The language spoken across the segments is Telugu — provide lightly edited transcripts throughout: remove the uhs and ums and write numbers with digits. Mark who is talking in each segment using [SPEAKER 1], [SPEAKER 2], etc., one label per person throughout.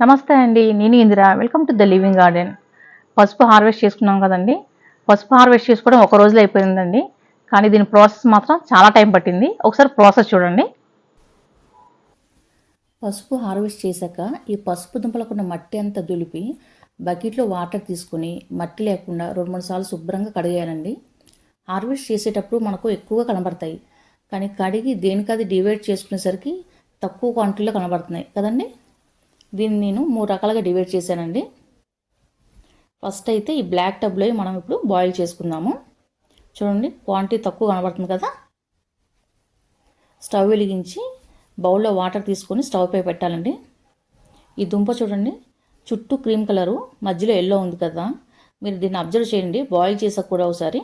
[SPEAKER 1] నమస్తే అండి. నేను Indira. Welcome to the living garden. పసుపు హార్వెస్ట్ చేసుకున్నాం కదండీ! పసుపు హార్వెస్ట్ చేసుకోవడం ఒక రోజులో అయిపోయిందండి. కానీ దీని ప్రాసెస్ మాత్రం చాలా టైం పట్టింది. ఒకసారి ప్రాసెస్ చూడండి.
[SPEAKER 2] పసుపు హార్వెస్ట్ చేశాక ఈ పసుపు దుంపలకున్న మట్టి అంతా దులిపి బకెట్లో వాటర్ తీసుకుని మట్టి లేకుండా 2-3 సార్లు శుభ్రంగా కడిగేయాలండి. హార్వెస్ట్ చేసేటప్పుడు మనకు ఎక్కువగా కనబడతాయి, కానీ కడిగి దేనికది డివైడ్ చేసుకునేసరికి తక్కువ క్వాంటిటీలో కనబడుతున్నాయి కదండి. దీన్ని నేను 3 రకాలుగా డివైడ్ చేశానండి. ఫస్ట్ అయితే ఈ బ్లాక్ టబ్లో మనం ఇప్పుడు బాయిల్ చేసుకుందాము. చూడండి, క్వాంటిటీ తక్కువ కనబడుతుంది కదా. స్టవ్ వెలిగించి బౌల్లో వాటర్ తీసుకొని స్టవ్ పై పెట్టాలండి. ఈ దుంప చూడండి, చుట్టూ క్రీమ్ కలరు, మధ్యలో ఎల్లో ఉంది కదా. మీరు దీన్ని అబ్జర్వ్ చేయండి, బాయిల్ చేసాక కూడా ఒకసారి.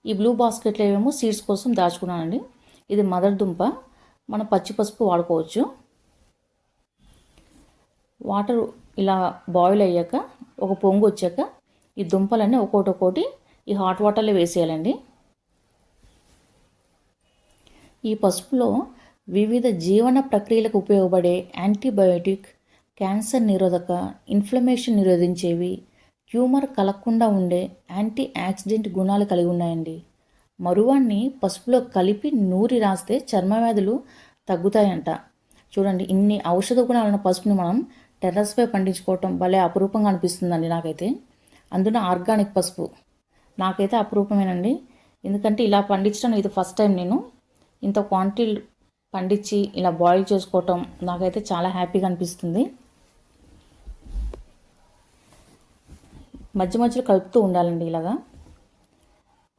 [SPEAKER 2] ఈ బ్లూ బాస్కెట్లో ఏమో సీడ్స్ కోసం దాచుకున్నానండి. ఇది మదర్ దుంప, మనం పచ్చి పసుపు వాడుకోవచ్చు. వాటర్ ఇలా బాయిల్ అయ్యాక ఒక పొంగు వచ్చాక ఈ దుంపలన్నీ ఒక్కోటి ఈ హాట్ వాటర్లో వేసేయాలండి. ఈ పసుపులో వివిధ జీవన ప్రక్రియలకు ఉపయోగపడే యాంటీబయోటిక్, క్యాన్సర్ నిరోధక, ఇన్ఫ్లమేషన్ నిరోధించేవి, ట్యూమర్ కలగకుండా ఉండే యాంటీ ఆక్సిడెంట్ గుణాలు కలిగి ఉన్నాయండి. మరువాన్ని పసుపులో కలిపి నూరి రాస్తే చర్మవ్యాధులు తగ్గుతాయంట. చూడండి, ఇన్ని ఔషధ గుణాలున్న పసుపుని మనం టెర్రస్పై పండించుకోవటం భలే అపురూపంగా అనిపిస్తుందండి నాకైతే. అందున ఆర్గానిక్ పసుపు నాకైతే అపురూపమేనండి. ఎందుకంటే ఇలా పండించడం ఇది ఫస్ట్ టైం. నేను ఇంత క్వాంటిటీ పండించి ఇలా బాయిల్ చేసుకోవటం నాకైతే చాలా హ్యాపీగా అనిపిస్తుంది. మధ్య మధ్యలో కలుపుతూ ఉండాలండి. ఇలాగా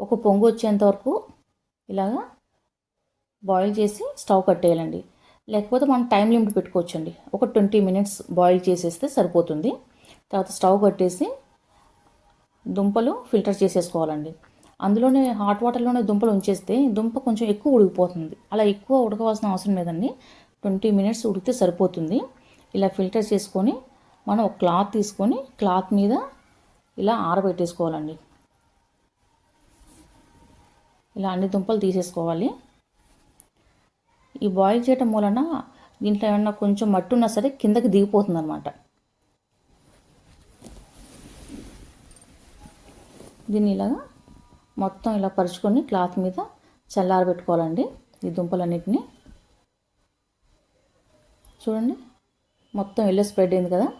[SPEAKER 2] ఒక పొంగు వచ్చేంత వరకు ఇలాగా బాయిల్ చేసి స్టవ్ కట్టేయాలండి. లేకపోతే మనం టైం లిమిట్ పెట్టుకోవచ్చండి. ఒక 20 మినిట్స్ బాయిల్ చేసేస్తే సరిపోతుంది. తర్వాత స్టవ్ కట్టేసి దుంపలు ఫిల్టర్ చేసేసుకోవాలండి. అందులోనే హాట్ వాటర్లోనే దుంపలు ఉంచేస్తే దుంప కొంచెం ఎక్కువ ఉడికిపోతుంది. అలా ఎక్కువ ఉడకవలసిన అవసరం లేదండి. 20 మినిట్స్ ఉడికితే సరిపోతుంది. ఇలా ఫిల్టర్ చేసుకొని మనం ఒక క్లాత్ తీసుకొని క్లాత్ మీద ఇలా ఆరబెట్టేసుకోవాలండి. ఇలా అన్ని దుంపలు తీసేసుకోవాలి. ఈ బాయిల్ చేయటం వలన దీంట్లో ఏమన్నా కొంచెం మట్టి ఉన్నా సరే కిందకి దిగిపోతుంది అనమాట. దీన్ని ఇలాగా మొత్తం ఇలా పరుచుకొని క్లాత్ మీద చల్లారబెట్టుకోవాలండి. ఈ దుంపలన్నిటిని చూడండి, మొత్తం ఎల్లో స్ప్రెడ్ అయింది కదా.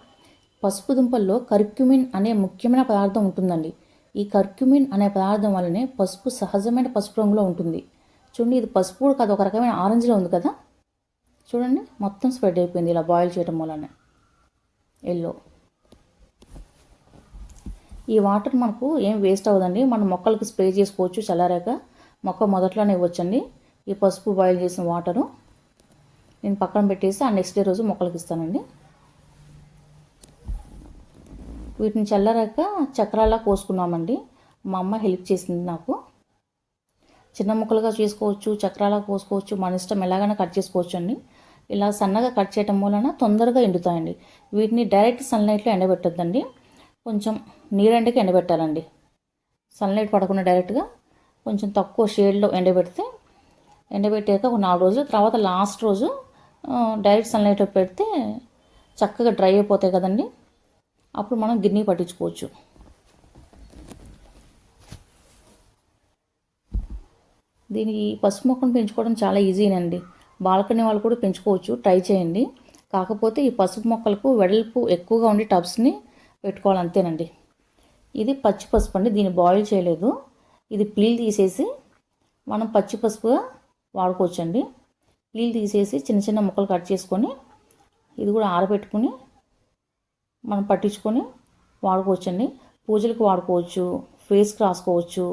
[SPEAKER 2] పసుపు దుంపల్లో కర్క్యూమిన్ అనే ముఖ్యమైన పదార్థం ఉంటుందండి. ఈ కర్క్యూమిన్ అనే పదార్థం వల్లనే పసుపు సహజమైన పసుపు రంగులో ఉంటుంది. చూడండి, ఇది పసుపు కూడా కాదు, ఒక రకమైన ఆరెంజ్లో ఉంది కదా. చూడండి, మొత్తం స్ప్రెడ్ అయిపోయింది ఇలా బాయిల్ చేయడం వల్లనే ఎల్లో. ఈ వాటర్ మనకు ఏం వేస్ట్ అవ్వదండి. మనం మొక్కలకి స్ప్రే చేసుకోవచ్చు. చల్లారాక మొక్క మొదట్లోనే ఇవ్వచ్చండి ఈ పసుపు బాయిల్ చేసిన వాటరు. నేను పక్కన పెట్టేసి ఆ నెక్స్ట్ డే రోజు మొక్కలకి ఇస్తానండి. వీటిని చల్లారాక చక్రాలా కోసుకున్నామండి. మా అమ్మ హెల్ప్ చేసింది నాకు. చిన్న ముక్కలుగా చేసుకోవచ్చు, చక్రాలా కోసుకోవచ్చు, మన ఇష్టం ఎలాగైనా కట్ చేసుకోవచ్చు అండి. ఇలా సన్నగా కట్ చేయటం వలన తొందరగా ఎండుతాయండి. వీటిని డైరెక్ట్ సన్లైట్లో ఎండబెట్టొద్దండి. కొంచెం నీరెండకి ఎండబెట్టాలండి. సన్లైట్ పడకుండా డైరెక్ట్గా కొంచెం తక్కువ షేడ్లో ఎండబెట్టాక ఒక 4 రోజులు తర్వాత లాస్ట్ రోజు డైరెక్ట్ సన్లైట్లో పెడితే చక్కగా డ్రై అయిపోతాయి కదండి. అప్పుడు మనం గిన్నె పట్టించుకోవచ్చు. దీనికి పసుపు మొక్కను పెంచుకోవడం చాలా ఈజీనండి. బాల్కనీ వాళ్ళు కూడా పెంచుకోవచ్చు, ట్రై చేయండి. కాకపోతే ఈ పసుపు మొక్కలకు వెడల్పు ఎక్కువగా ఉండి టబ్స్ని పెట్టుకోవాలి, అంతేనండి. ఇది పచ్చి పసుపు అండి, దీన్ని బాయిల్ చేయలేదు. ఇది పీల్ తీసేసి మనం పచ్చి పసుపుగా వాడుకోవచ్చండి. పీల్ తీసేసి చిన్న చిన్న ముక్కలు కట్ చేసుకొని ఇది కూడా ఆరబెట్టుకొని మనం పట్టించుకొని వాడుకోవచ్చండి. పూజలకు వాడుకోవచ్చు, ఫేస్కి రాసుకోవచ్చు.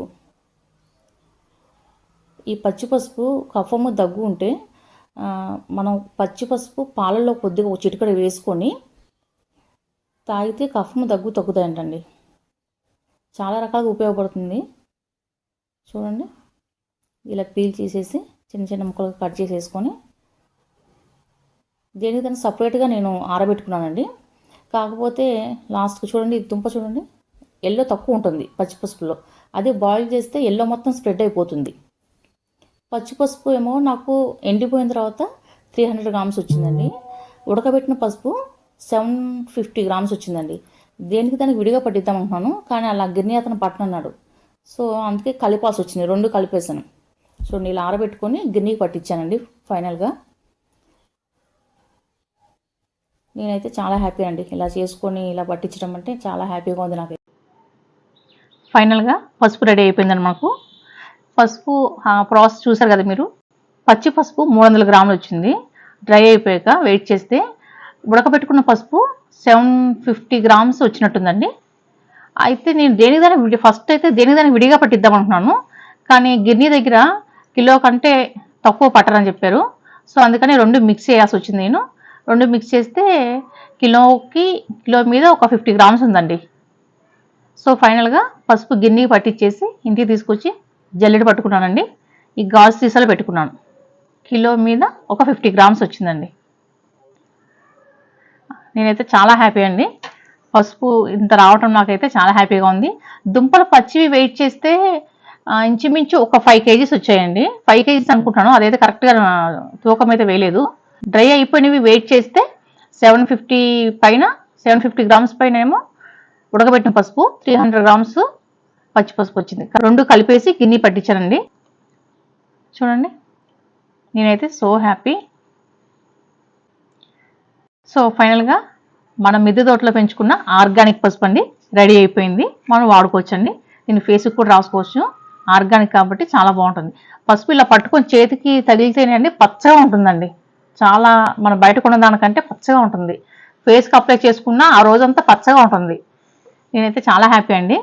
[SPEAKER 2] ఈ పచ్చి పసుపు కఫము దగ్గు ఉంటే మనం పచ్చి పసుపు పాలల్లో కొద్దిగా ఒక చిటికెడు వేసుకొని తాగితే కఫము దగ్గు తగ్గుతాయంటండి. చాలా రకాలుగా ఉపయోగపడుతుంది. చూడండి, ఇలా పీల్ తీసేసి చిన్న చిన్న ముక్కలుగా కట్ చేసేసుకొని దేనికైనా సపరేట్గా నేను ఆరబెట్టుకున్నానండి. కాకపోతే లాస్ట్కి చూడండి, దుంప చూడండి ఎల్లో తక్కువ ఉంటుంది పచ్చి పసుపులో. అదే బాయిల్ చేస్తే ఎల్లో మొత్తం స్ప్రెడ్ అయిపోతుంది. పచ్చి పసుపు ఏమో నాకు ఎండిపోయిన తర్వాత 300 గ్రామ్స్ వచ్చిందండి. ఉడకబెట్టిన పసుపు 750 గ్రామ్స్ వచ్చిందండి. దేనికి దానికి విడిగా పట్టిద్దాం అనుకున్నాను, కానీ అలా గిన్నె అతను పట్టనన్నాడు. సో అందుకే కలిపాల్సి వచ్చింది, 2 కలిపేసాను. సో నీళ్ళు ఆరబెట్టుకొని గిన్నెకి పట్టించానండి ఫైనల్గా. నేనైతే చాలా హ్యాపీ అండి, ఇలా చేసుకొని ఇలా పట్టించడం అంటే చాలా హ్యాపీగా ఉంది నాకు.
[SPEAKER 1] ఫైనల్గా పసుపు రెడీ అయిపోయిందని మాకు. పసుపు ప్రాసెస్ చూసారు కదా మీరు. పచ్చి పసుపు 300 గ్రాములు వచ్చింది. డ్రై అయిపోయాక వెయిట్ చేస్తే ఉడకబెట్టుకున్న పసుపు 750 గ్రామ్స్ వచ్చినట్టుందండి. అయితే నేను ఫస్ట్ అయితే దేనిదాన్ని విడిగా పట్టిద్దాం అనుకున్నాను, కానీ గిన్నె దగ్గర కిలో కంటే తక్కువ పట్టరని చెప్పారు. సో అందుకని 2 మిక్స్ చేయాల్సి వచ్చింది. నేను 2 మిక్స్ చేస్తే కిలో మీద ఒక 50 గ్రామ్స్ ఉందండి. సో ఫైనల్గా పసుపు గిన్నెకి పట్టించేసి ఇంటికి తీసుకొచ్చి జల్లెడ పట్టుకున్నానండి. ఈ గాజు సీసాలో పెట్టుకున్నాను. కిలో మీద ఒక 50 గ్రామ్స్ వచ్చిందండి. నేనైతే చాలా హ్యాపీ అండి, పసుపు ఇంత రావటం నాకైతే చాలా హ్యాపీగా ఉంది. దుంపలు పచ్చివి వెయిట్ చేస్తే ఇంచుమించు ఒక 5 కేజీస్ వచ్చాయండి. 5 కేజీస్ అనుకుంటున్నాను, అదైతే కరెక్ట్గా తూకం అయితే వేయలేదు. డ్రై అయిపోయినవి వెయిట్ చేస్తే 750 గ్రామ్స్ పైన ఏమో ఉడకబెట్టిన పసుపు, 300 గ్రామ్స్ పచ్చి పసుపు వచ్చింది. 2 కలిపేసి గిన్నె పట్టించానండి. చూడండి, నేనైతే సో హ్యాపీ. సో ఫైనల్గా మనం మిద్దె తోటలో పెంచుకున్న ఆర్గానిక్ పసుపు అండి రెడీ అయిపోయింది. మనం వాడుకోవచ్చండి. దీన్ని ఫేస్కి కూడా రాసుకోవచ్చు. ఆర్గానిక్ కాబట్టి చాలా బాగుంటుంది. పసుపు ఇలా పట్టుకొని చేతికి తగిలితేనే అండి పచ్చగా ఉంటుందండి. చాలా మన బయట కొన్న దానికంటే పచ్చగా ఉంటుంది. ఫేస్కి అప్లై చేసుకున్నా ఆ రోజంతా పచ్చగా ఉంటుంది. నేనైతే చాలా హ్యాపీ అండి.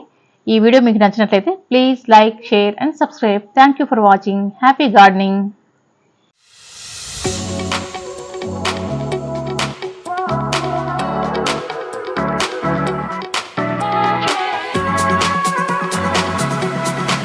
[SPEAKER 1] ఈ వీడియో మీకు నచ్చినట్లయితే please like, share and subscribe. Thank you for watching. Happy gardening.